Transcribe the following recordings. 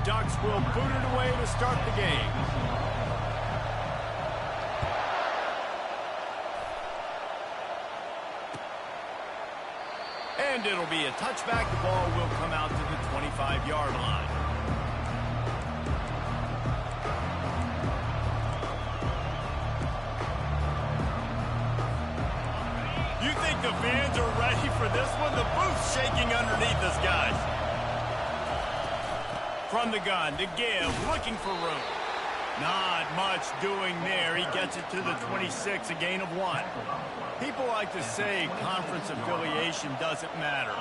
Ducks will boot it away to start the game. And it'll be a touchback. The ball will come out to the 25-yard line. You think the fans are ready for this one? The booth's shaking underneath us, guys. From the gun to give, looking for room. Not much doing there. He gets it to the 26, a gain of 1. People like to say conference affiliation doesn't matter.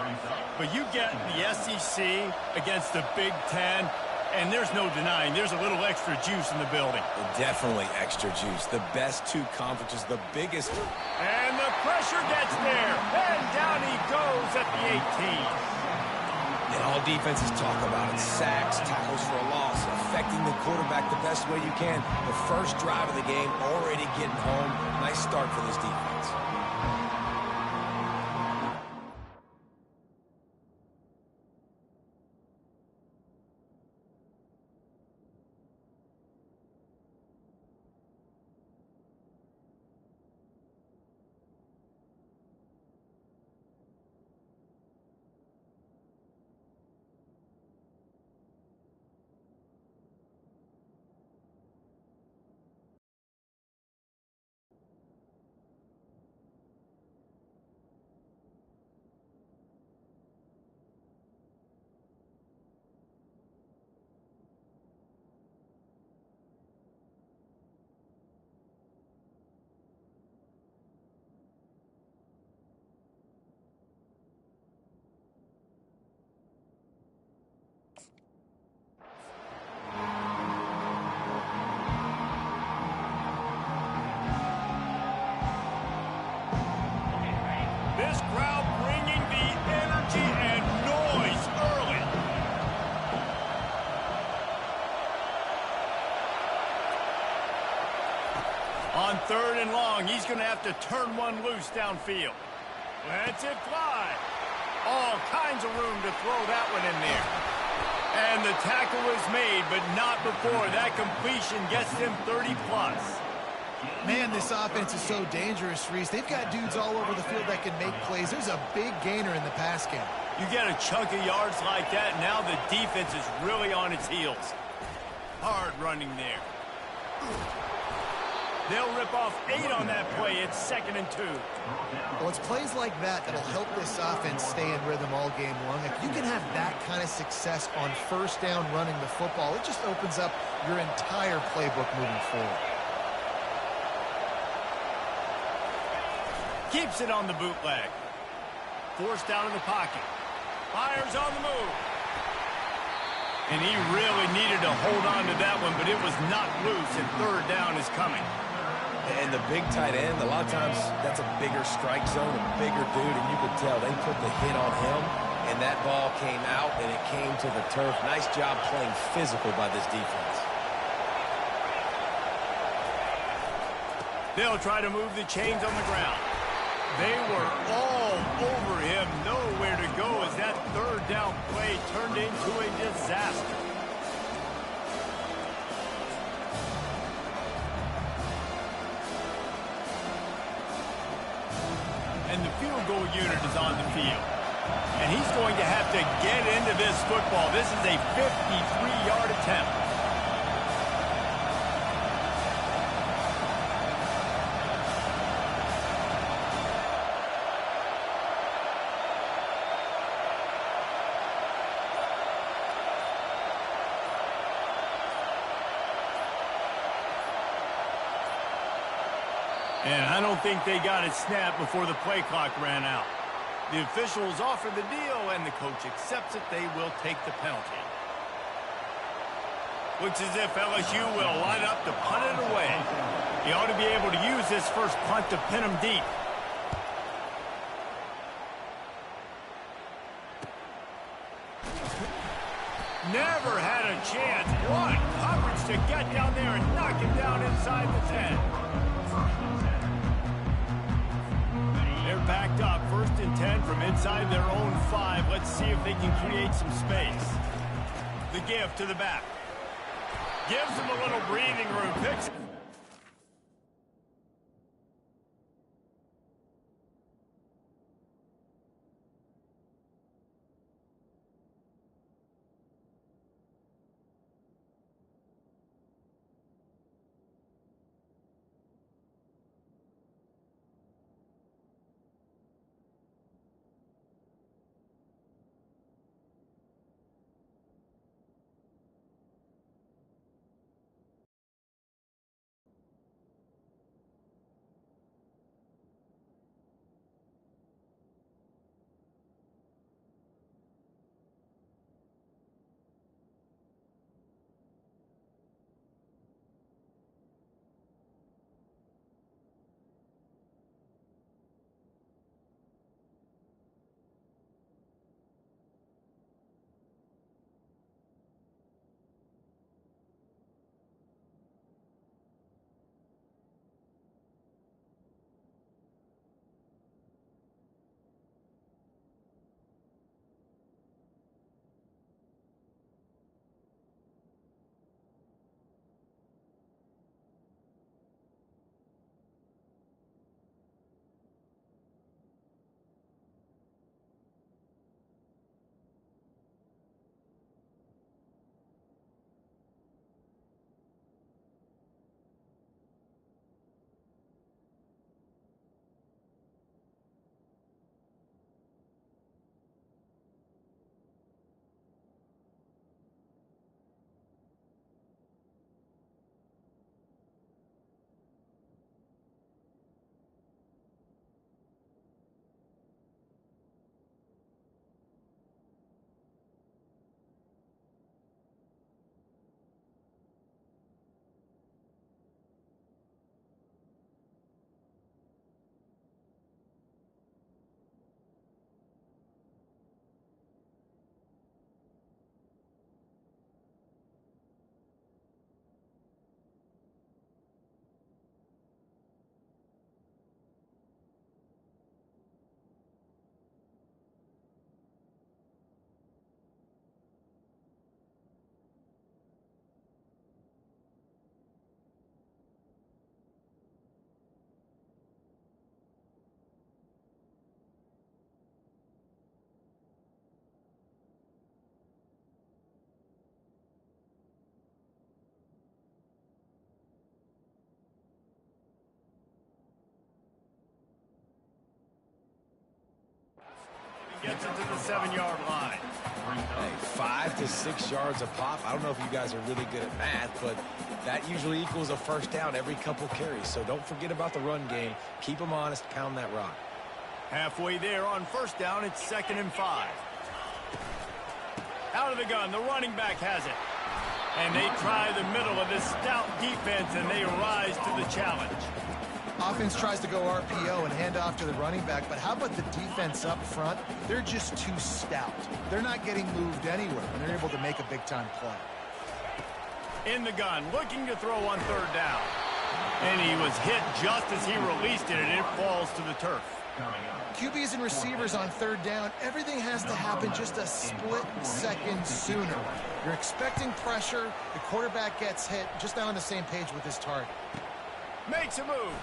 But you get the SEC against the Big Ten, and there's no denying there's a little extra juice in the building. Definitely extra juice. The best two conferences, the biggest. And the pressure gets there. And down he goes at the 18. And all defenses talk about it. Sacks, tackles for a loss, affecting the quarterback the best way you can. The first drive of the game, already getting home. Nice start for this defense. This crowd bringing the energy and noise early. On 3rd and long, he's going to have to turn one loose downfield. Lets it fly. All kinds of room to throw that one in there. And the tackle is made, but not before that completion gets him 30-plus. Man, this offense is so dangerous, Reese. They've got dudes all over the field that can make plays. There's a big gainer in the pass game. You get a chunk of yards like that, now the defense is really on its heels. Hard running there. They'll rip off 8 on that play. It's 2nd and 2. Well, it's plays like that that'll help this offense stay in rhythm all game long. If you can have that kind of success on 1st down running the football, it just opens up your entire playbook moving forward. Keeps it on the bootleg. Forced out of the pocket. Fires on the move. And he really needed to hold on to that one, but it was not loose, and 3rd down is coming. And the big tight end, a lot of times that's a bigger strike zone, a bigger dude, and you could tell they put the hit on him, and that ball came out, and it came to the turf. Nice job playing physical by this defense. They'll try to move the chains on the ground. They were all over him, nowhere to go as that 3rd down play turned into a disaster. And the field goal unit is on the field. And he's going to have to get into this football. This is a 53-yard attempt. And I don't think they got it snapped before the play clock ran out. The officials offer the deal, and the coach accepts it. They will take the penalty. Looks as if LSU will line up to punt it away. He ought to be able to use this first punt to pin him deep. Never had a chance. What coverage to get down there and knock him down inside the 10. They're backed up, 1st and 10 from inside their own 5. Let's see if they can create some space. The give to the back. Gives him a little breathing room. Picks. Gets it to the 7-yard line. Hey, 5 to 6 yards a pop. I don't know if you guys are really good at math, but that usually equals a first down every couple carries. So don't forget about the run game. Keep them honest. Pound that rock. Halfway there on first down, it's 2nd and 5. Out of the gun, the running back has it. And they try the middle of this stout defense, and they rise to the challenge. Offense tries to go RPO and hand off to the running back, but how about the defense up front? They're just too stout. They're not getting moved anywhere, and they're able to make a big-time play. In the gun, looking to throw on 3rd down. And he was hit just as he released it, and it falls to the turf. QBs and receivers on 3rd down, everything has to happen just a split second sooner. You're expecting pressure, the quarterback gets hit, just not on the same page with his target. Makes a move.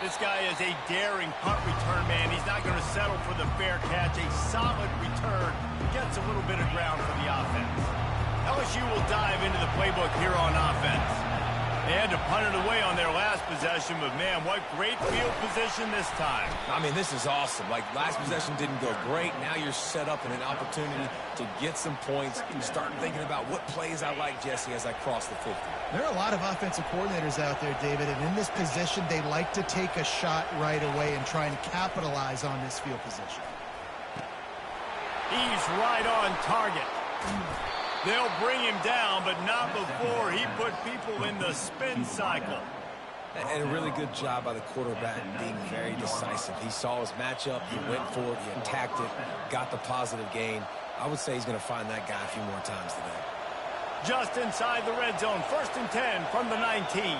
This guy is a daring punt return man. He's not going to settle for the fair catch. A solid return. Gets a little bit of ground for the offense. LSU will dive into the playbook here on offense. They had to punt it away on their last possession, but man, what great field position this time. I mean, this is awesome. Like, last possession didn't go great. Now you're set up in an opportunity to get some points. Start thinking about what plays I like, Jesse, as I cross the 50. There are a lot of offensive coordinators out there, David, and in this position, they like to take a shot right away and try and capitalize on this field position. He's right on target. They'll bring him down, but not before he put people in the spin cycle. And a really good job by the quarterback being very decisive. He saw his matchup, he went for it, he attacked it, got the positive gain. I would say he's going to find that guy a few more times today. Just inside the red zone, 1st and 10 from the 19.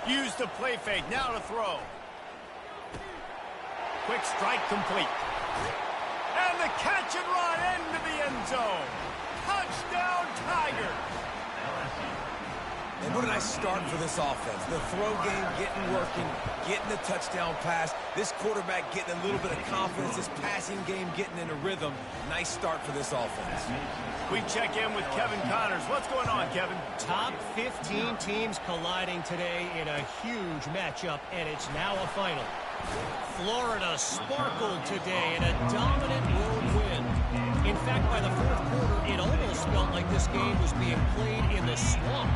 Use the play fake, now to throw. Quick strike complete. And the catch and run into the end zone. Touchdown, Tigers. And what a nice start for this offense. The throw game getting working, getting the touchdown pass. This quarterback getting a little bit of confidence. This passing game getting in a rhythm. Nice start for this offense. We check in with Kevin Connors. What's going on, Kevin? Top 15 teams colliding today in a huge matchup, and it's now a final. Florida sparkled today in a dominant road win. In fact, by the fourth quarter, it almost felt like this game was being played in the swamp.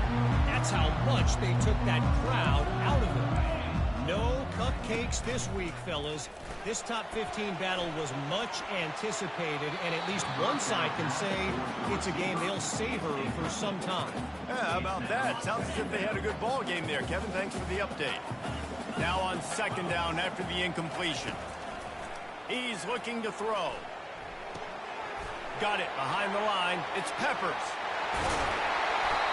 That's how much they took that crowd out of it. No cupcakes this week, fellas. This top 15 battle was much anticipated, and at least one side can say it's a game they'll savor for some time. Yeah, how about that? Sounds as if they had a good ball game there, Kevin. Thanks for the update. Now on second down after the incompletion. He's looking to throw. Got it behind the line. It's Peppers.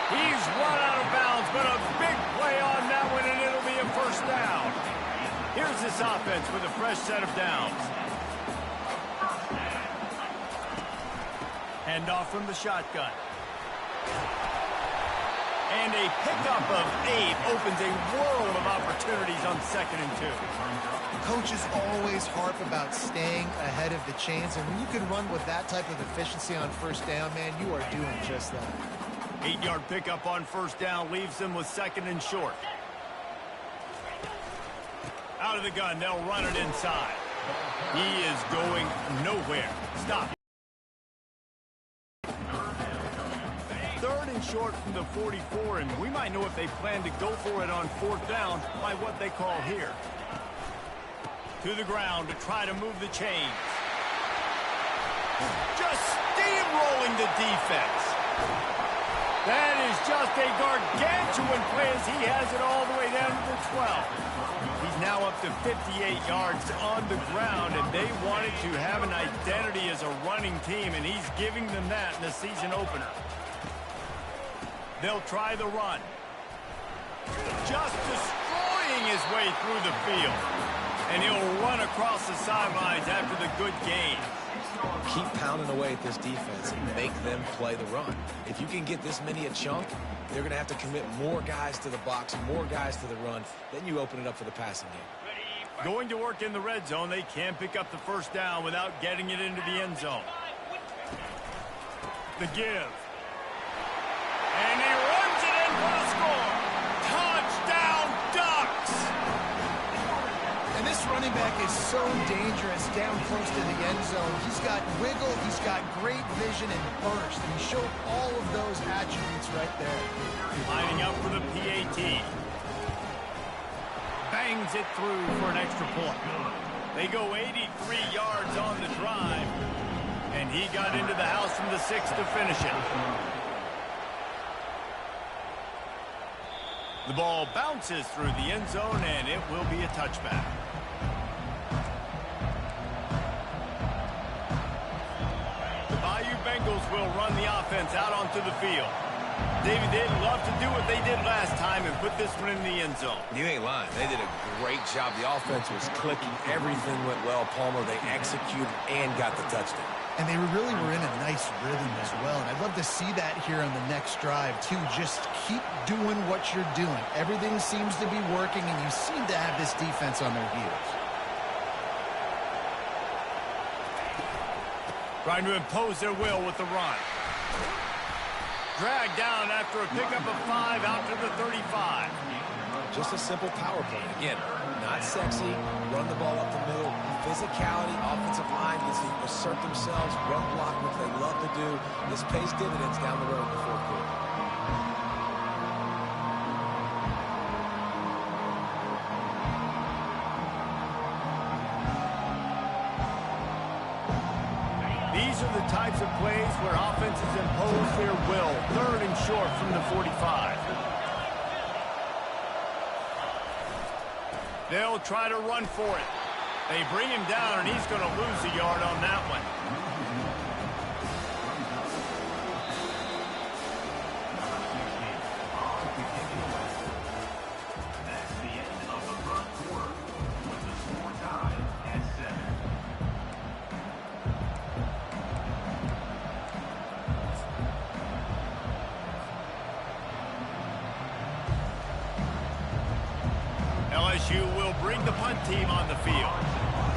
He's run out of bounds, but a big play on that one, and it'll be a first down. Here's this offense with a fresh set of downs. Handoff from the shotgun. And a pickup of 8 opens a world of opportunities on 2nd and 2. Coaches always harp about staying ahead of the chains, and when you can run with that type of efficiency on first down, man, you are doing just that. 8-yard pickup on first down leaves them with 2nd and short. Out of the gun, they'll run it inside. He is going nowhere. Stop. 3rd and short from the 44, and we might know if they plan to go for it on 4th down by what they call here. To the ground to try to move the chains. Just steamrolling the defense. That is just a gargantuan play as he has it all the way down to the 12. He's now up to 58 yards on the ground, and they wanted to have an identity as a running team, and he's giving them that in the season opener. They'll try the run. Just destroying his way through the field. And he'll run across the sidelines after the good gain. Keep pounding away at this defense and make them play the run. If you can get this many a chunk, they're going to have to commit more guys to the box, more guys to the run. Then you open it up for the passing game. Going to work in the red zone, they can pick up the first down without getting it into the end zone. The give. And he runs it in for the score. Touchdown, Ducks! And this running back is so dangerous down close to the end zone. He's got wiggle, he's got great vision and burst. And he showed all of those attributes right there. Lining up for the PAT. Bangs it through for an extra point. They go 83 yards on the drive. And he got into the house from the 6 to finish it. The ball bounces through the end zone, and it will be a touchback. The Bayou Bengals will run the offense out onto the field. Davey, they'd love to do what they did last time and put this one in the end zone. You ain't lying. They did a great job. The offense was clicking. Everything went well. Palmer, they executed and got the touchdown. And they really were in a nice rhythm as well. And I'd love to see that here on the next drive, too. Just keep doing what you're doing. Everything seems to be working, and you seem to have this defense on their heels. Trying to impose their will with the run. Dragged down after a pickup of 5 out to the 35. Just a simple power play. Again, not sexy. Run the ball up the middle. Physicality, offensive line needs to assert themselves, run block, which they love to do. This pays dividends down the road in the fourth quarter. These are the types of plays where offenses impose their will. 3rd and short from the 45. They'll try to run for it. They bring him down, and he's going to lose a yard on that one. issue will bring the punt team on the field.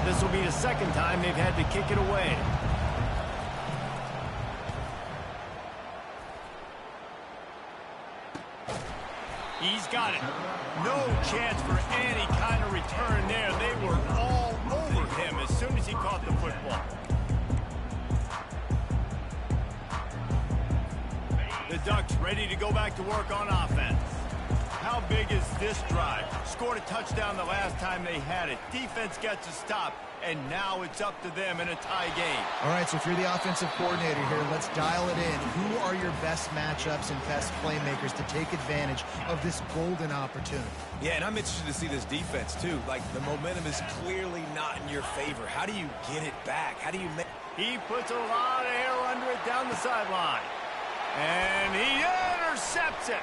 This will be the second time they've had to kick it away. He's got it. No chance for any kind of return there. They were all over him as soon as he caught the football. The Ducks ready to go back to work on offense. How big is this drive? Scored a touchdown the last time they had it. Defense gets a stop, and now it's up to them in a tie game. All right, so if you're the offensive coordinator here, let's dial it in. Who are your best matchups and best playmakers to take advantage of this golden opportunity? Yeah, and I'm interested to see this defense, too. Like, the momentum is clearly not in your favor. How do you get it back? How do you make... He puts a lot of air under it down the sideline. And he intercepts it.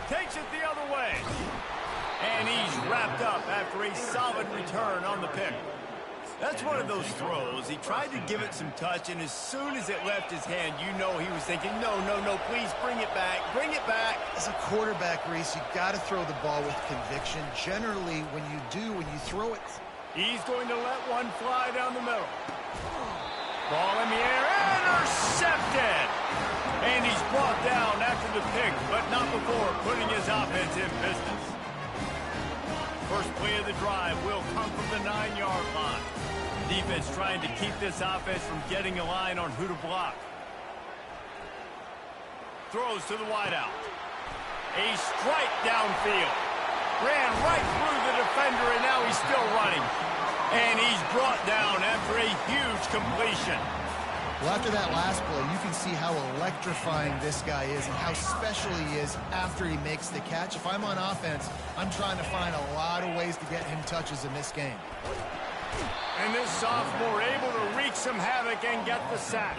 Takes it the other way. And he's wrapped up after a solid return on the pick. That's one of those throws. He tried to give it some touch, and as soon as it left his hand, you know he was thinking, no, please bring it back, bring it back. As a quarterback, Reese, you got to throw the ball with conviction. Generally, when you throw it... He's going to let one fly down the middle. Ball in the air, intercepted! And he's brought down after the pick, but not before putting his offense in business. First play of the drive will come from the 9-yard line. Defense trying to keep this offense from getting a line on who to block. Throws to the wideout. A strike downfield. Ran right through the defender, and now he's still running. And he's brought down after a huge completion. Well, after that last play, you can see how electrifying this guy is and how special he is after he makes the catch. If I'm on offense, I'm trying to find a lot of ways to get him touches in this game. And this sophomore able to wreak some havoc and get the sack.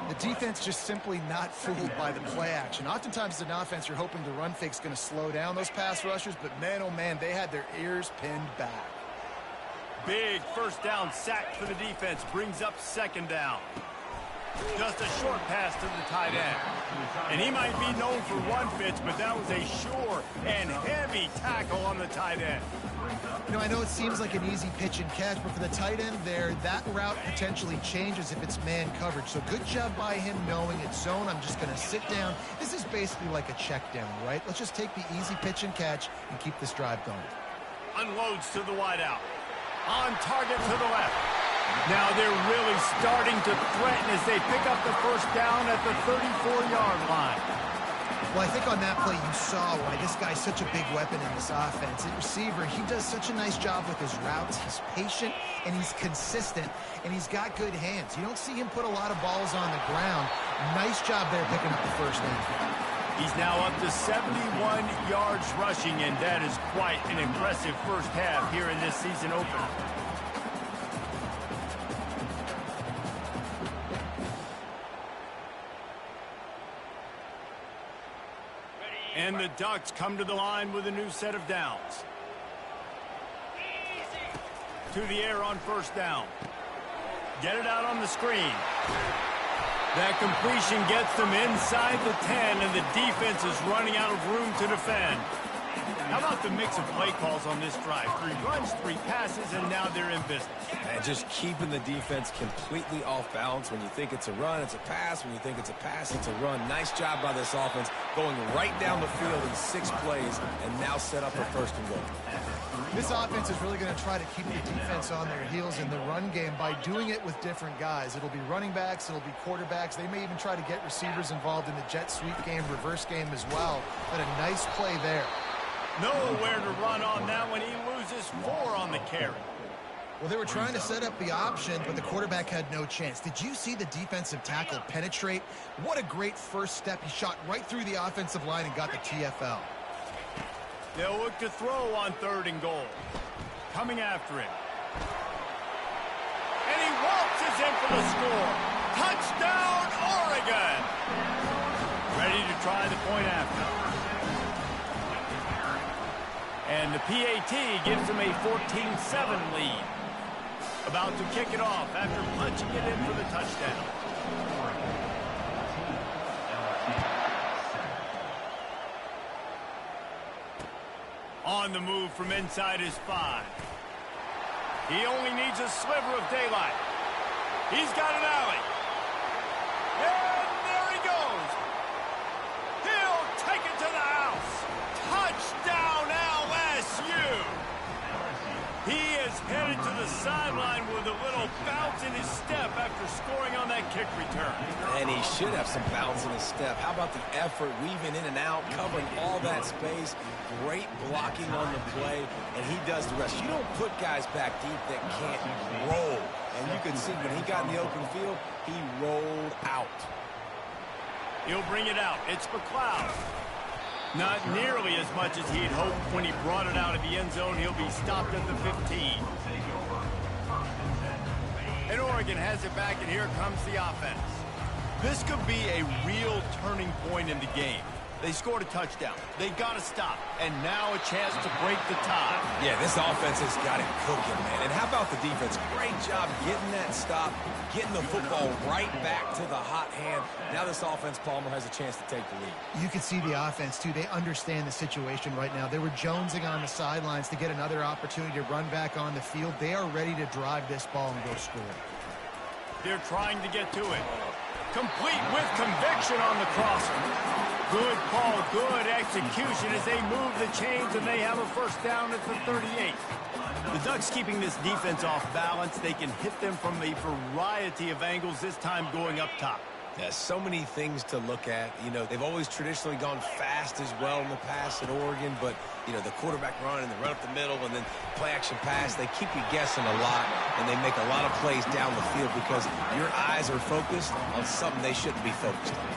The defense just simply not fooled by the play action. Oftentimes as an offense, you're hoping the run fake's going to slow down those pass rushers, but man, oh man, they had their ears pinned back. Big first down sack for the defense, brings up second down. Just a short pass to the tight end. And he might be known for run fits, but that was a sure and heavy tackle on the tight end. You know, I know it seems like an easy pitch and catch, but for the tight end there, that route potentially changes if it's man coverage. So good job by him knowing it's zone. I'm just going to sit down. This is basically like a check down, right? Let's just take the easy pitch and catch and keep this drive going. Unloads to the wideout. On target to the left. Now they're really starting to threaten as they pick up the first down at the 34-yard line. Well, I think on that play you saw why this guy's such a big weapon in this offense. At receiver, he does such a nice job with his routes. He's patient, and he's consistent, and he's got good hands. You don't see him put a lot of balls on the ground. Nice job there picking up the first down. He's now up to 71 yards rushing, and that is quite an impressive first half here in this season opener. And the Ducks come to the line with a new set of downs. To the air on first down. Get it out on the screen. That completion gets them inside the 10, and the defense is running out of room to defend. How about the mix of play calls on this drive? 3 runs, 3 passes, and now they're in business. And just keeping the defense completely off balance. When you think it's a run, it's a pass. When you think it's a pass, it's a run. Nice job by this offense, going right down the field in 6 plays, and now set up a first and goal. This offense is really going to try to keep the defense on their heels in the run game by doing it with different guys. It'll be running backs, it'll be quarterbacks. They may even try to get receivers involved in the jet sweep game, reverse game as well. But a nice play there. Nowhere to run on that one. He loses 4 on the carry. Well, they were trying to set up the option, but the quarterback had no chance. Did you see the defensive tackle penetrate? What a great first step. He shot right through the offensive line and got the TFL. They'll look to throw on 3rd and goal. Coming after him. And he waltzes in for the score. Touchdown, Oregon! Ready to try the point after. And the PAT gives them a 14-7 lead. About to kick it off after punching it in for the touchdown. On on the move from inside his 5. He only needs a sliver of daylight. He's got an alley. And there he goes. He'll take it to the house. Touchdown, LSU. He is headed to the sideline with a little bounce in his step after scoring on that kick return. And he should have some bounce in his step. How about the effort, weaving in and out, covering all that space, great blocking on the play, and he does the rest. You don't put guys back deep that can't roll. And you can see when he got in the open field, he rolled out. He'll bring it out. It's McLeod. Not nearly as much as he'd hoped when he brought it out of the end zone. He'll be stopped at the 15. And Oregon has it back, and here comes the offense. This could be a real turning point in the game. They scored a touchdown. They got to stop. And now a chance to break the tie. Yeah, this offense has got it cooking, man. And how about the defense? Great job getting that stop, getting the football right back to the hot hand. Now this offense, Palmer, has a chance to take the lead. You can see the offense, too. They understand the situation right now. They were jonesing on the sidelines to get another opportunity to run back on the field. They are ready to drive this ball and go score. They're trying to get to it. Complete with conviction on the crosser. Good call, good execution as they move the chains, and they have a first down at the 38. The Ducks keeping this defense off balance. They can hit them from a variety of angles, this time going up top. Yeah, so many things to look at. You know, they've always traditionally gone fast as well in the past at Oregon, but, you know, the quarterback run and the run up the middle and then play action pass, they keep you guessing a lot, and they make a lot of plays down the field because your eyes are focused on something they shouldn't be focused on.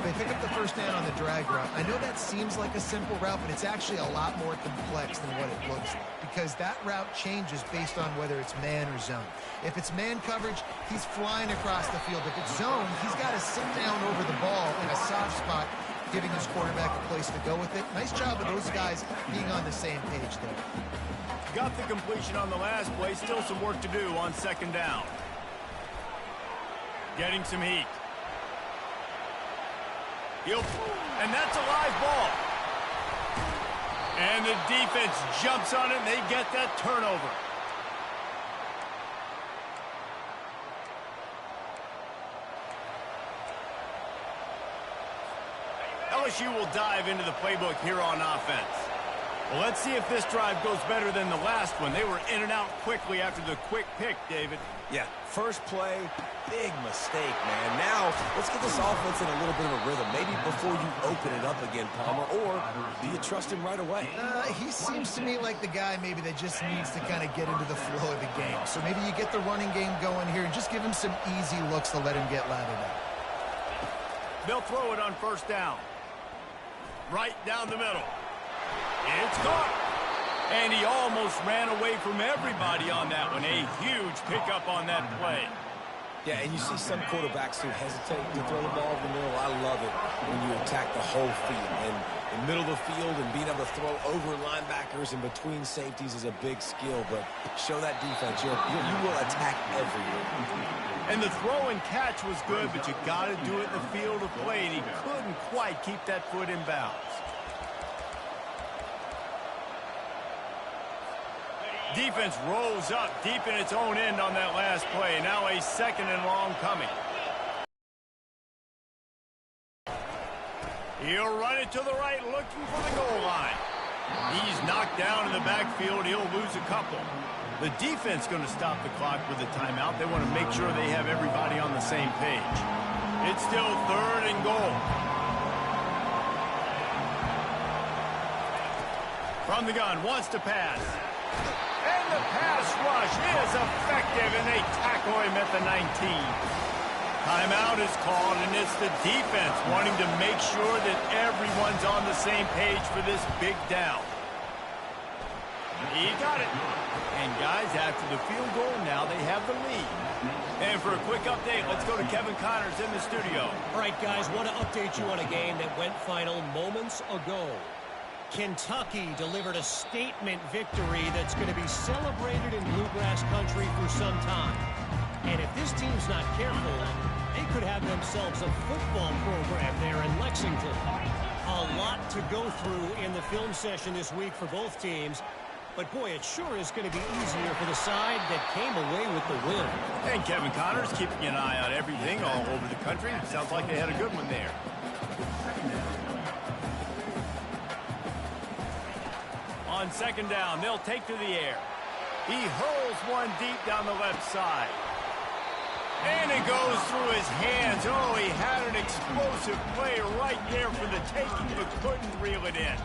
They pick up the first down on the drag route. I know that seems like a simple route, but it's actually a lot more complex than what it looks like because that route changes based on whether it's man or zone. If it's man coverage, he's flying across the field. If it's zone, he's got to sit down over the ball in a soft spot, giving his quarterback a place to go with it. Nice job of those guys being on the same page there. Got the completion on the last play. Still some work to do on second down. Getting some heat. And that's a live ball. And the defense jumps on it, and they get that turnover. LSU will dive into the playbook here on offense. Well, let's see if this drive goes better than the last one. They were in and out quickly after the quick pick, David. Yeah, first play, big mistake, man. Now, let's get this offense in a little bit of a rhythm. Maybe before you open it up again, Palmer, or do you trust him right away? He seems to me like the guy maybe that just needs to kind of get into the flow of the game. So maybe you get the running game going here and just give him some easy looks to let him get lathered up. They'll throw it on first down. Right down the middle. It's caught. And he almost ran away from everybody on that one. A huge pickup on that play. Yeah, and you see some quarterbacks who hesitate to throw the ball in the middle. I love it when you attack the whole field. And the middle of the field and being able to throw over linebackers and between safeties is a big skill. But show that defense. You will attack everywhere. And the throw and catch was good, but you got to do it in the field of play. And he couldn't quite keep that foot in bounds. Defense rolls up deep in its own end on that last play. Now a second and long coming. He'll run it to the right, looking for the goal line. He's knocked down in the backfield. He'll lose a couple. The defense going to stop the clock with a timeout. They want to make sure they have everybody on the same page. It's still third and goal. From the gun, wants to pass. And the pass rush is effective, and they tackle him at the 19. Timeout is called, and it's the defense wanting to make sure that everyone's on the same page for this big down. He got it. And, guys, after the field goal, now they have the lead. And for a quick update, let's go to Kevin Connors in the studio. All right, guys, want to update you on a game that went final moments ago. Kentucky delivered a statement victory that's going to be celebrated in Bluegrass country for some time. And if this team's not careful, they could have themselves a football program there in Lexington. A lot to to go through in the film session this week for both teams. But, boy, it sure is going to be easier for the side that came away with the win. And Kevin Connors keeping an eye on everything all over the country. Sounds like they had a good one there. On second down, they'll take to the air. He hurls one deep down the left side. And it goes through his hands. Oh, he had an explosive play right there for the taking, but couldn't reel it in.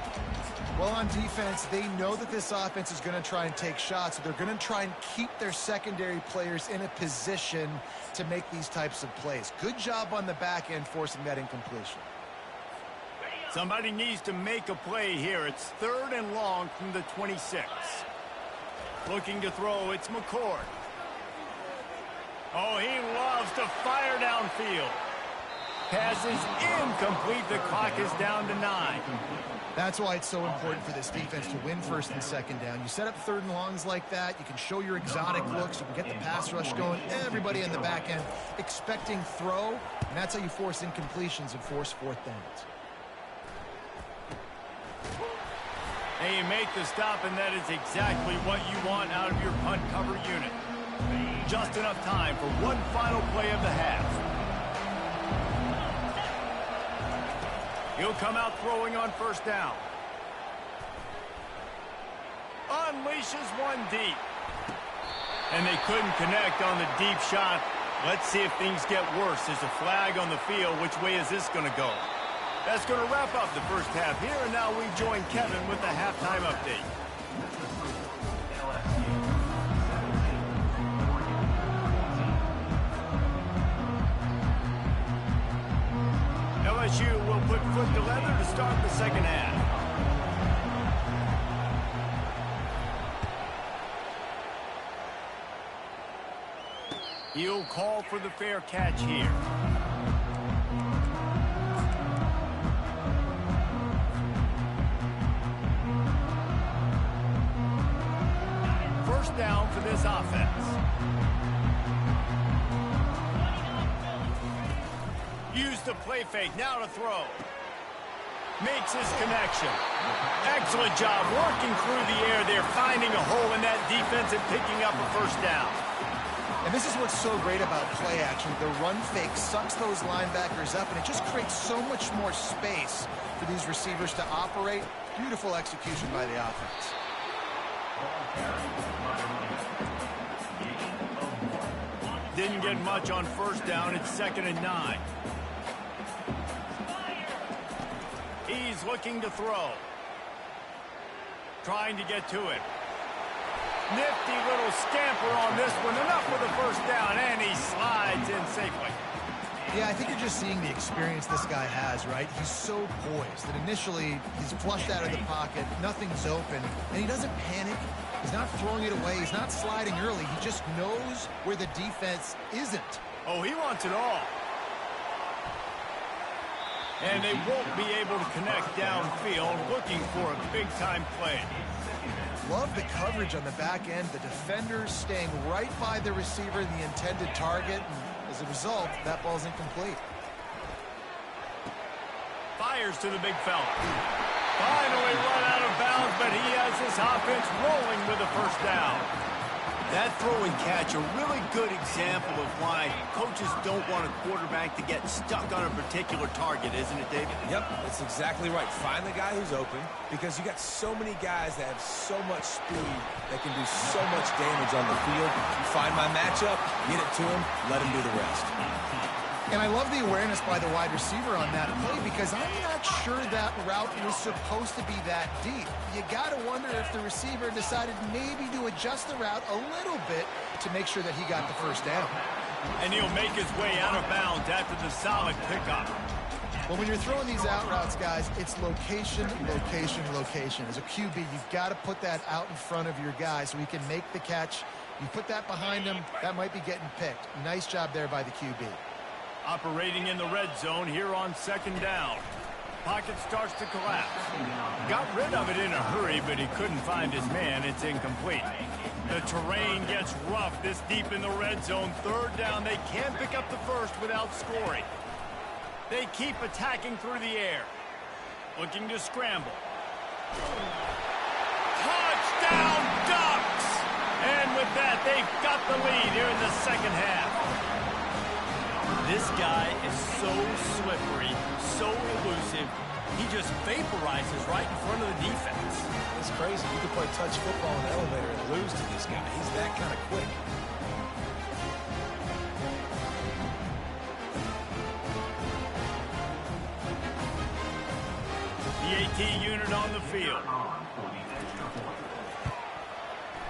Well, on defense, they know that this offense is going to try and take shots. So they're going to try and keep their secondary players in a position to make these types of plays. Good job on the back end forcing that incompletion. Somebody needs to make a play here. It's 3rd and long from the 26. Looking to throw, it's McCord. Oh, he loves to fire downfield. Pass is incomplete. The clock is down to 9. That's why it's so important for this defense to win 1st and 2nd down. You set up 3rd and longs like that. You can show your exotic looks. You can get the pass rush going. Everybody in the back end expecting throw. And that's how you force incompletions and force 4th downs. And you make the stop, and that is exactly what you want out of your punt cover unit. Just enough time for one final play of the half. He'll come out throwing on 1st down. Unleashes one deep. And they couldn't connect on the deep shot. Let's see if things get worse. There's a flag on the field. Which way is this going to go? That's going to wrap up the first half here, and now we join Kevin with the halftime update. LSU will put foot to leather to start the second half. He'll call for the fair catch here. First down for this offense. Use the play fake, now to throw. Makes his connection. Excellent job working through the air there, finding a hole in that defense and picking up a 1st down. And this is what's so great about play action. The run fake sucks those linebackers up, and it just creates so much more space for these receivers to operate. Beautiful execution by the offense. Didn't get much on 1st down. It's 2nd and 9. He's looking to throw. Trying to get to it. Nifty little scamper on this one. Enough for the 1st down, and he slides in safely. Yeah, I think you're just seeing the experience this guy has, right? He's so poised that initially he's flushed out of the pocket, nothing's open, and he doesn't panic. He's not throwing it away. He's not sliding early. He just knows where the defense isn't. Oh, he wants it all. And they won't be able to connect downfield, looking for a big-time play. Love the coverage on the back end. The defenders staying right by the receiver, the intended target. And as a result, that ball's incomplete. Fires to the big fella. Finally run out of bounds, but he has this offense rolling with a 1st down. That throw and catch, a really good example of why coaches don't want a quarterback to get stuck on a particular target, isn't it, David? Yep, that's exactly right. Find the guy who's open, because you got so many guys that have so much speed that can do so much damage on the field. You find my matchup, get it to him, let him do the rest. And I love the awareness by the wide receiver on that play, because I'm not sure that route was supposed to be that deep. You got to wonder if the receiver decided maybe to adjust the route a little bit to make sure that he got the 1st down. And he'll make his way out of bounds after the solid pickup. Well, when you're throwing these out routes, guys, it's location, location, location. As a QB, you've got to put that out in front of your guy so he can make the catch. You put that behind him, that might be getting picked. Nice job there by the QB. Operating in the red zone here on 2nd down. Pocket starts to collapse. Got rid of it in a hurry, but he couldn't find his man. It's incomplete. The terrain gets rough this deep in the red zone. 3rd down. They can't pick up the 1st without scoring. They keep attacking through the air. looking to scramble. Touchdown Ducks! And with that, they've got the lead here in the second half. This guy is so slippery, so elusive. He just vaporizes right in front of the defense. It's crazy. You could play touch football in the elevator and lose to this guy. He's that kind of quick. The AT unit on the field.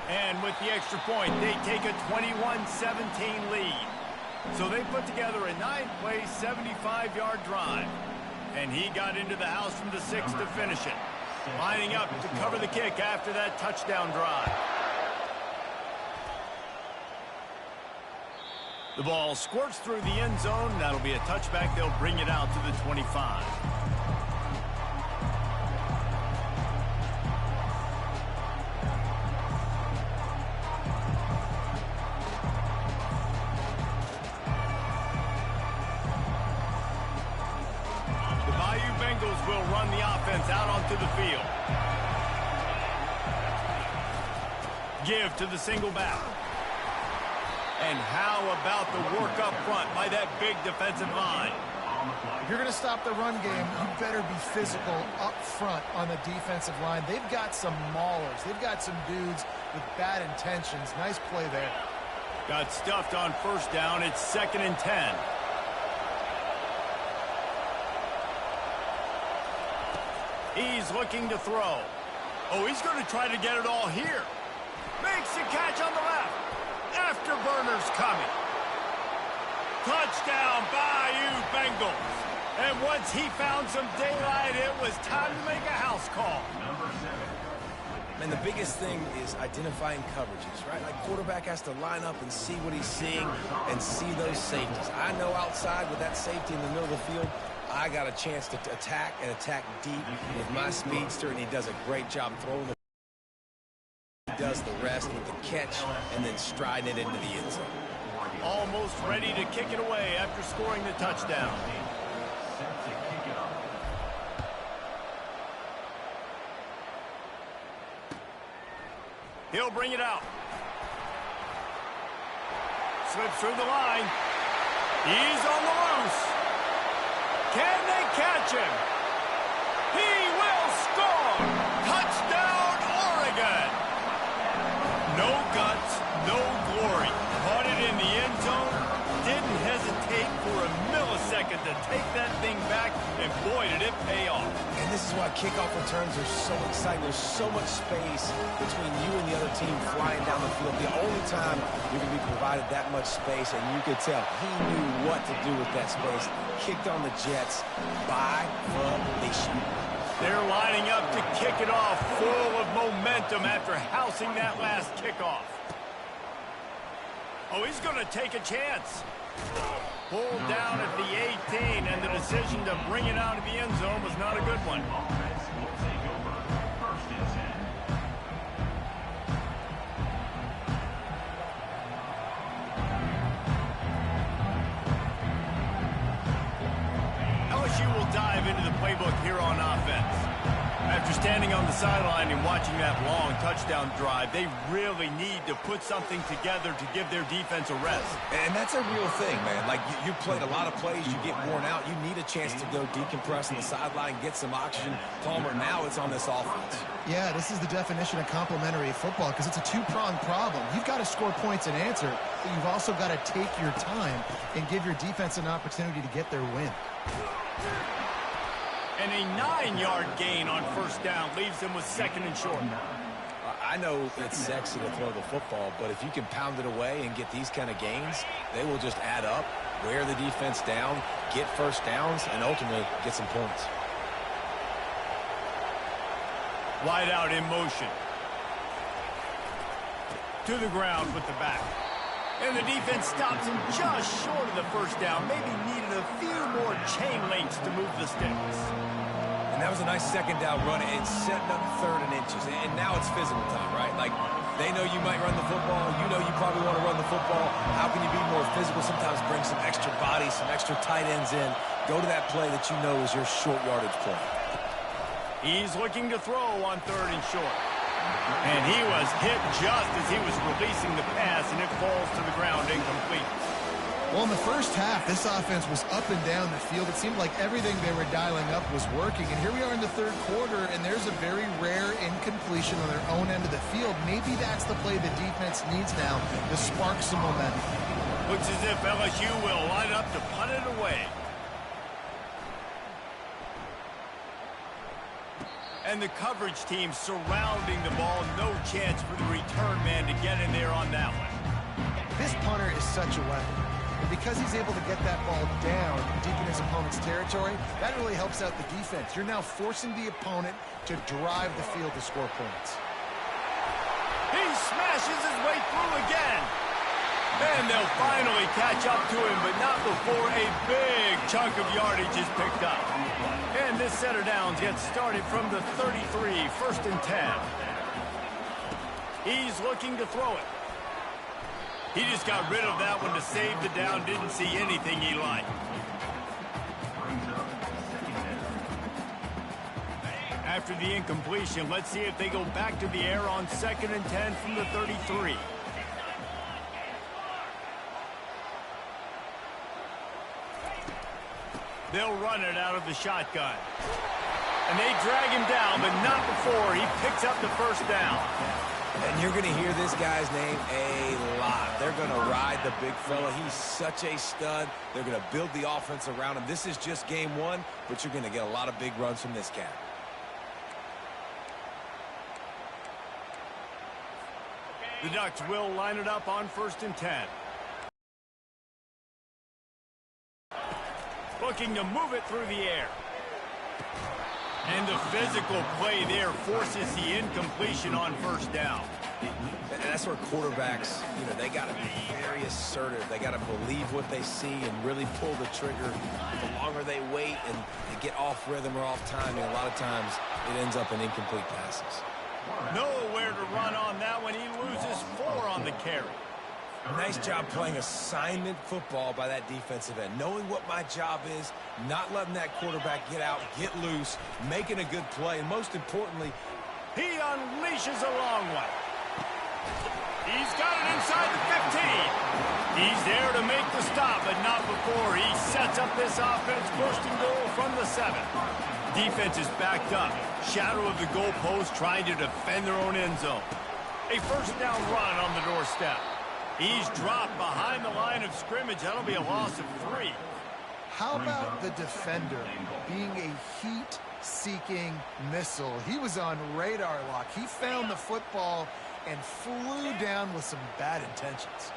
And with the extra point, they take a 21-17 lead. So they put together a 9-play, 75-yard drive. And he got into the house from the 6 to finish it. Lining up to cover the kick after that touchdown drive. The ball squirts through the end zone. That'll be a touchback. They'll bring it out to the 25. Will run the offense out onto the field. Give to the single back. And how about the work up front by that big defensive line? If you're going to stop the run game, you better be physical up front on the defensive line. They've got some maulers. They've got some dudes with bad intentions. Nice play there. Got stuffed on first down. It's 2nd and 10. He's looking to throw. Oh, he's going to try to get it all here. Makes the catch on the left. Afterburner's coming. Touchdown, Bayou Bengals. And once he found some daylight, it was time to make a house call. And the biggest thing is identifying coverages, right? Like quarterback has to line up and see what he's seeing and see those safeties. I know outside with that safety in the middle of the field, I got a chance to attack and attack deep with my speedster, and he does a great job throwing the. He does the rest with the catch and then striding it into the end zone. Almost ready to kick it away after scoring the touchdown. He'll bring it out. Slips through the line. He's on the loose. Can they catch him? He will score! Touchdown, Oregon! No guts, no glory. Caught it in the end zone. Didn't hesitate for a millisecond to take that thing back, and boy, did it pay off. And this is why kickoff returns are so exciting. There's so much space between you and the other team flying down the field. The only time you're going to be provided that much space, and you could tell he knew what to do with that space. Kicked on the Jets by the mission. They're lining up to kick it off, full of momentum after housing that last kickoff. Oh, he's going to take a chance. Pulled down at the 18, and the decision to bring it out of the end zone was not a good one. LSU will dive into the playbook here on offense. After standing on the sideline and watching that long touchdown drive, they really need to put something together to give their defense a rest. And that's a real thing, man. Like, you played a lot of plays, you get worn out. You need a chance to go decompress on the sideline, get some oxygen. Palmer, now it's on this offense. Yeah, this is the definition of complementary football because it's a two-pronged problem. You've got to score points and answer, but you've also got to take your time and give your defense an opportunity to get their win. And a 9-yard gain on first down leaves them with 2nd and short. I know it's sexy to throw the football, but if you can pound it away and get these kind of gains, they will just add up, wear the defense down, get first downs, and ultimately get some points. Wide out in motion. To the ground with the back. And the defense stops him just short of the first down. Maybe needed a few more chain links to move the sticks. And that was a nice second down run and setting up 3rd and inches. And now it's physical time, right? Like, they know you might run the football. You know you probably want to run the football. How can you be more physical? Sometimes bring some extra bodies, some extra tight ends in. Go to that play that you know is your short yardage play. He's looking to throw on 3rd and short. And he was hit just as he was releasing the pass, and it falls to the ground incomplete. Well, in the first half, this offense was up and down the field. It seemed like everything they were dialing up was working. And here we are in the 3rd quarter, and there's a very rare incompletion on their own end of the field. Maybe that's the play the defense needs now to spark some momentum. Looks as if LSU will line up to punt it away. And the coverage team surrounding the ball. No chance for the return man to get in there on that one. This punter is such a weapon. And because he's able to get that ball down deep in his opponent's territory, that really helps out the defense. You're now forcing the opponent to drive the field to score points. He smashes his way through again. And they'll finally catch up to him, but not before a big chunk of yardage is picked up. And this set of downs gets started from the 33, 1st and 10. He's looking to throw it. He just got rid of that one to save the down. Didn't see anything he liked. After the incompletion, let's see if they go back to the air on 2nd and 10 from the 33. They'll run it out of the shotgun. And they drag him down, but not before he picks up the 1st down. And you're going to hear this guy's name a lot. They're going to ride the big fella. He's such a stud. They're going to build the offense around him. This is just game 1, but you're going to get a lot of big runs from this cat. The Ducks will line it up on 1st and 10. Looking to move it through the air. And the physical play there forces the incompletion on 1st down. And that's where quarterbacks, they got to be very assertive. They got to believe what they see and really pull the trigger. The longer they wait and they get off rhythm or off timing, a lot of times it ends up in incomplete passes. Nowhere to run on that one. He loses 4 on the carry. Nice job playing assignment football by that defensive end. Knowing what my job is, not letting that quarterback get out, get loose, making a good play, and most importantly, he unleashes a long one. He's got it inside the 15. He's there to make the stop, but not before he sets up this offense. 1st and goal from the 7. Defense is backed up. Shadow of the goalpost trying to defend their own end zone. A 1st down run on the doorstep. He's dropped behind the line of scrimmage. That'll be a loss of 3. How about the defender being a heat-seeking missile? He was on radar lock. He found the football and flew down with some bad intentions.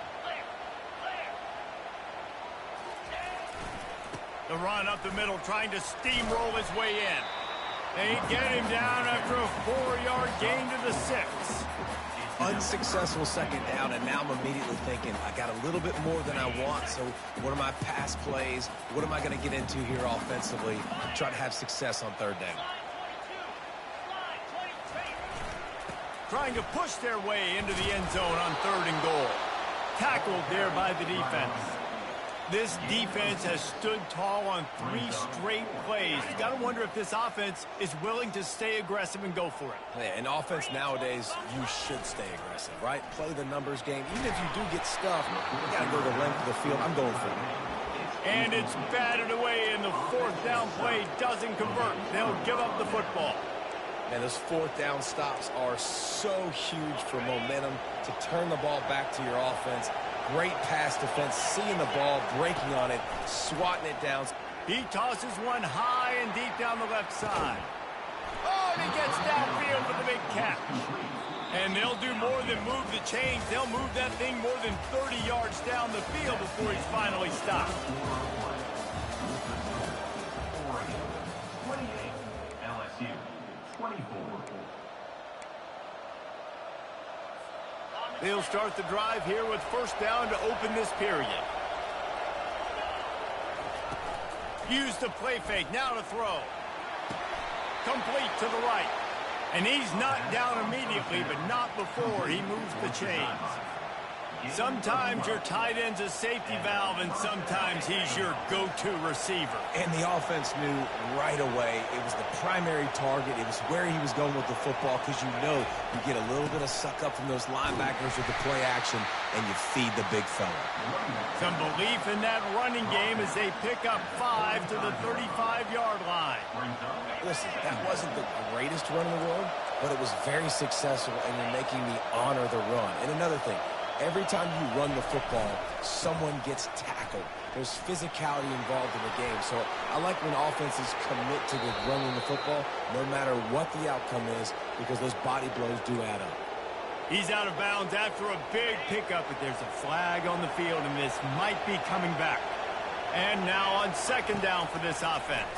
The run up the middle, trying to steamroll his way in. They get him down after a 4-yard gain to the 6. Unsuccessful 2nd down, and now I'm immediately thinking, I got a little bit more than I want, so what are my pass plays? What am I going to get into here offensively? Try to have success on 3rd down. Trying to push their way into the end zone on 3rd and goal. Tackled there by the defense. This defense has stood tall on 3 straight plays. You got to wonder if this offense is willing to stay aggressive and go for it. Yeah, in offense nowadays, you should stay aggressive, right? Play the numbers game. Even if you do get stuffed, you got to go the length of the field. I'm going for it. And it's batted away, and the 4th down play doesn't convert. They'll give up the football. And those 4th down stops are so huge for momentum to turn the ball back to your offense. Great pass defense, seeing the ball, breaking on it, swatting it down. He tosses one high and deep down the left side. Oh, and he gets downfield with the big catch. And they'll do more than move the chains. They'll move that thing more than 30 yards down the field before he's finally stopped. 28, LSU, 24. They'll start the drive here with 1st down to open this period. Use the play fake, now to throw. Complete to the right. And he's knocked down immediately, but not before he moves the chains. Sometimes your tight end's a safety valve, and sometimes he's your go-to receiver. And the offense knew right away it was the primary target. It was where he was going with the football, because you know you get a little bit of suck up from those linebackers with the play action, and you feed the big fella. Some belief in that running game as they pick up 5 to the 35-yard line. Listen, that wasn't the greatest run in the world, but it was very successful, and you're making me honor the run. And another thing, every time you run the football, someone gets tackled. There's physicality involved in the game. So I like when offenses commit to the running the football, no matter what the outcome is, because those body blows do add up. He's out of bounds after a big pickup, but there's a flag on the field, and this might be coming back. And now on second down for this offense.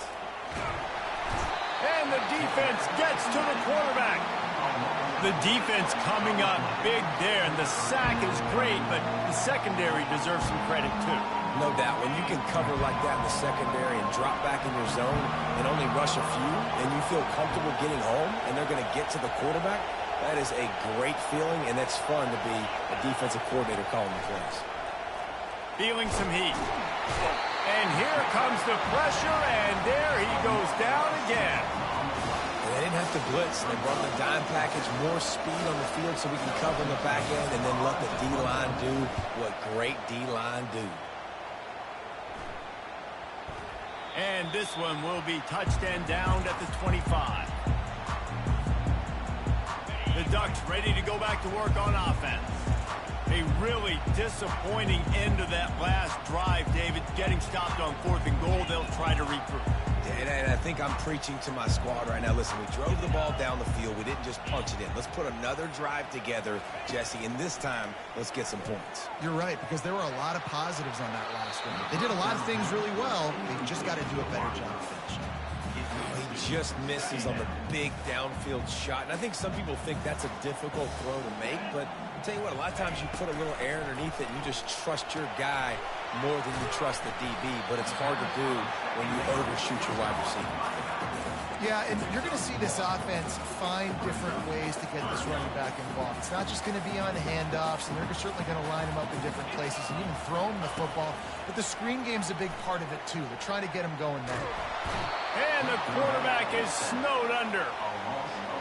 And the defense gets to the quarterback. The defense coming up big there, and the sack is great, but the secondary deserves some credit too. No doubt, when you can cover like that in the secondary and drop back in your zone and only rush a few, and you feel comfortable getting home, and they're going to get to the quarterback, that is a great feeling, and it's fun to be a defensive coordinator calling the plays. Feeling some heat. And here comes the pressure, and there he goes down again. And they didn't have to blitz. They brought the dime package, more speed on the field so we can cover in the back end, and then let the D-line do what great D-line do. And this one will be touched and downed at the 25. The Ducks ready to go back to work on offense. A really disappointing end of that last drive, David. Getting stopped on 4th and goal, they'll try to regroup. And I think I'm preaching to my squad right now. Listen, we drove the ball down the field. We didn't just punch it in. Let's put another drive together, Jesse, and this time, let's get some points. You're right, because there were a lot of positives on that last one. They did a lot of things really well. They just got to do a better job finishing. He just misses on the big downfield shot. And I think some people think that's a difficult throw to make, but I'll tell you what, a lot of times you put a little air underneath it and you just trust your guy more than you trust the DB, but it's hard to do when you overshoot your wide receiver. Yeah, and you're going to see this offense find different ways to get this running back involved. It's not just going to be on handoffs, and they're certainly going to line him up in different places and even throw him the football. But the screen game's a big part of it, too. They're trying to get him going now. And the quarterback is snowed under.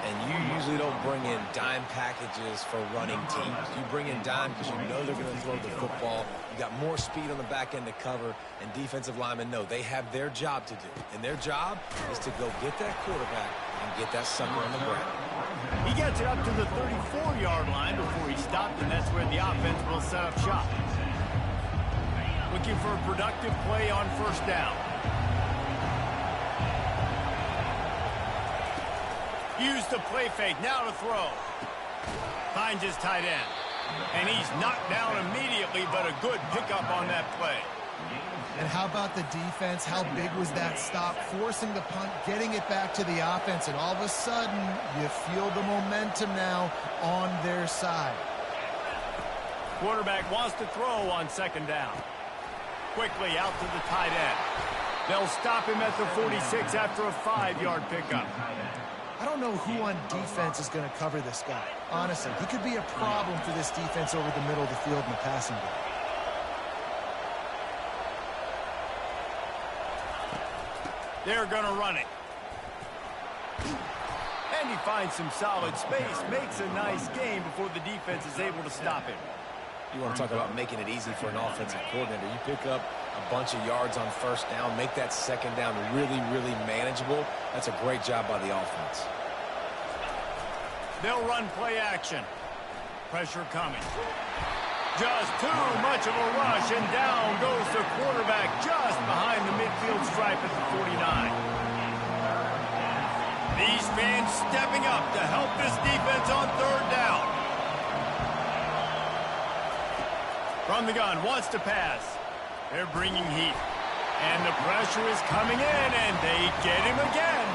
And you usually don't bring in dime packages for running teams. You bring in dime because you know they're going to throw the football. You got more speed on the back end to cover, and defensive linemen know they have their job to do. And their job is to go get that quarterback and get that sucker on the ground. He gets it up to the 34-yard line before he stopped, and that's where the offense will set up shop. Looking for a productive play on first down. Use the play fake, now to throw. Finds his tight end. And he's knocked down immediately, but a good pickup on that play. And how about the defense? How big was that stop? Forcing the punt, getting it back to the offense, and all of a sudden, you feel the momentum now on their side. Quarterback wants to throw on second down. Quickly out to the tight end. They'll stop him at the 46 after a 5-yard pickup. I don't know who on defense is going to cover this guy. Honestly, he could be a problem for this defense over the middle of the field in the passing game. They're going to run it. And he finds some solid space, makes a nice game before the defense is able to stop him. You want to talk about making it easy for an offensive coordinator. You pick up a bunch of yards on first down, make that second down really, really manageable. That's a great job by the offense. They'll run play action. Pressure coming. Just too much of a rush, and down goes the quarterback just behind the midfield stripe at the 49. These fans stepping up to help this defense on third down. From the gun, wants to pass. They're bringing heat. And the pressure is coming in, and they get him again.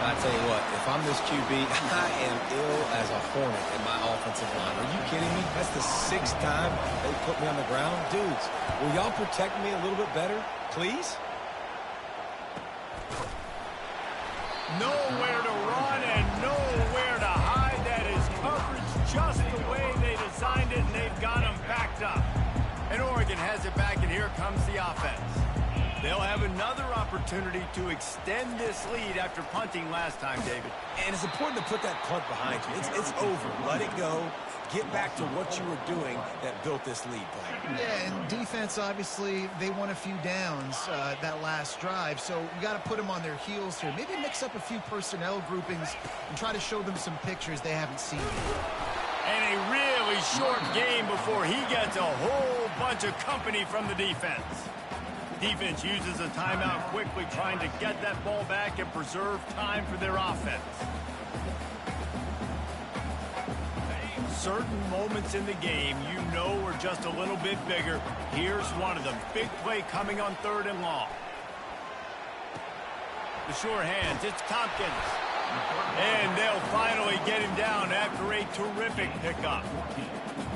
I tell you what, if I'm this QB, I am ill as a hornet in my offensive line. Are you kidding me? That's the 6th time they put me on the ground. Dudes, will y'all protect me a little bit better, please? Nowhere to run and nowhere to hide. That is coverage just the way they designed it, and they've got him back picked up. And Oregon has it back, and here comes the offense. They'll have another opportunity to extend this lead after punting last time, David. And it's important to put that punt behind you. It's over. Let it go. Get back to what you were doing that built this lead play. Yeah, and defense, obviously, they won a few downs that last drive, so you got to put them on their heels here. Maybe mix up a few personnel groupings and try to show them some pictures they haven't seen. And a really short game before he gets a whole bunch of company from the defense. Defense uses a timeout quickly, trying to get that ball back and preserve time for their offense. Certain moments in the game you know are just a little bit bigger. Here's one of them. Big play coming on 3rd and long. The sure hands, it's Tompkins. And they'll finally get him down after a terrific pickup.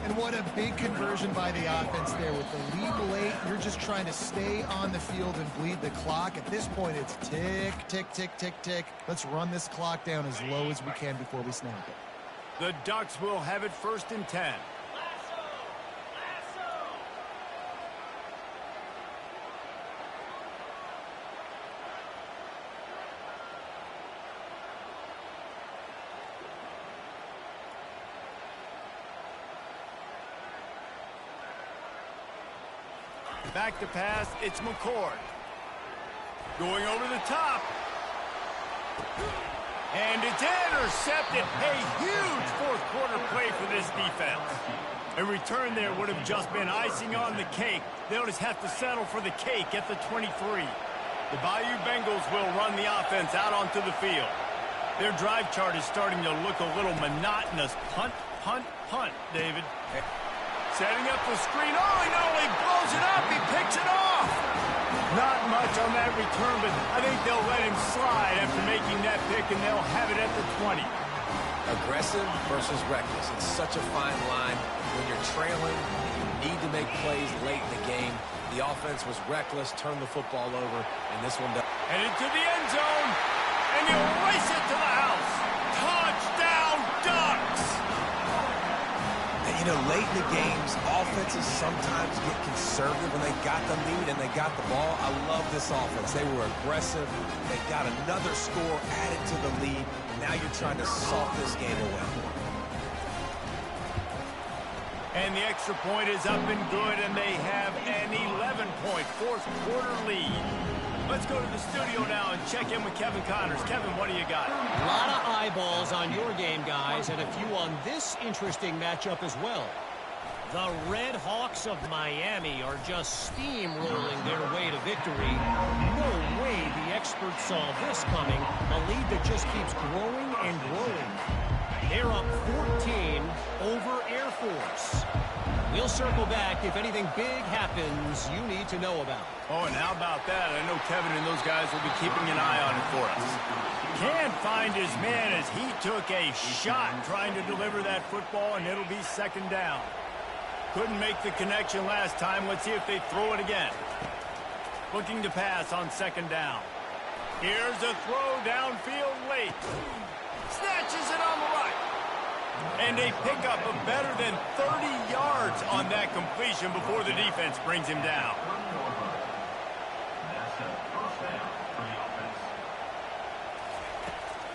And what a big conversion by the offense there. With the lead late, you're just trying to stay on the field and bleed the clock. At this point, it's tick, tick, tick, tick, tick. Let's run this clock down as low as we can before we snap it. The Ducks will have it 1st and 10. Back to pass, it's McCord. Going over the top. And it's intercepted. A huge 4th quarter play for this defense. A return there would have just been icing on the cake. They'll just have to settle for the cake at the 23. The Bayou Bengals will run the offense out onto the field. Their drive chart is starting to look a little monotonous. Punt, punt, punt, David. Setting up the screen. Oh, he not only blows it up, he picks it off. Not much on that return, but I think they'll let him slide after making that pick, and they'll have it at the 20. Aggressive versus reckless. It's such a fine line. When you're trailing, you need to make plays late in the game. The offense was reckless, turned the football over, and this one does. Headed to the end zone, and he'll race it to the house. Touchdown, Ducks! And, you know, late in the games, offenses sometimes get conservative when they got the lead and they got the ball. I love this offense. They were aggressive. They got another score added to the lead. Now you're trying to salt this game away. And the extra point is up and good, and they have an 11-point 4th quarter lead. Let's go to the studio now and check in with Kevin Connors. Kevin, what do you got? A lot of eyeballs on your game, guys, and a few on this interesting matchup as well. The Red Hawks of Miami are just steamrolling their way to victory. No way the experts saw this coming. A lead that just keeps growing and growing. They're up 14 over Air Force. We'll circle back if anything big happens you need to know about. Oh, and how about that? I know Kevin and those guys will be keeping an eye on it for us. Can't find his man as he took a shot trying to deliver that football, and it'll be 2nd down. Couldn't make the connection last time. Let's see if they throw it again. Looking to pass on 2nd down. Here's a throw downfield late. Snatches it on the right. And a pickup of better than 30 yards on that completion before the defense brings him down.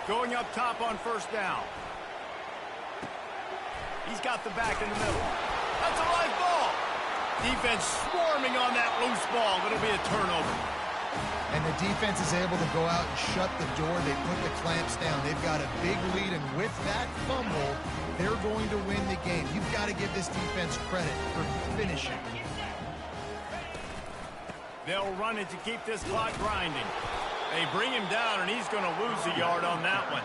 Going up top on 1st down. He's got the back in the middle. That's a live ball. Defense swarming on that loose ball. It'll be a turnover. And the defense is able to go out and shut the door. They put the clamps down. They've got a big lead, and with that fumble, they're going to win the game. You've got to give this defense credit for finishing. They'll run it to keep this clock grinding. They bring him down, and he's going to lose a yard on that one.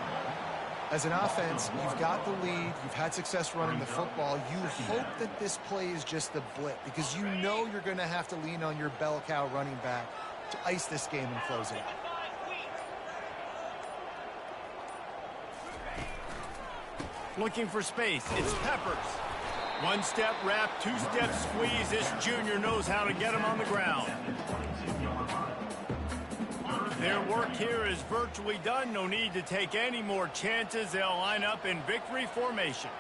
As an offense, you've got the lead. You've had success running the football. You hope that this play is just a blip because you know you're going to have to lean on your bell cow running back to ice this game and close it out. Looking for space. It's Peppers. One-step wrap, two-step squeeze. This junior knows how to get him on the ground. Their work here is virtually done. No need to take any more chances. They'll line up in victory formation.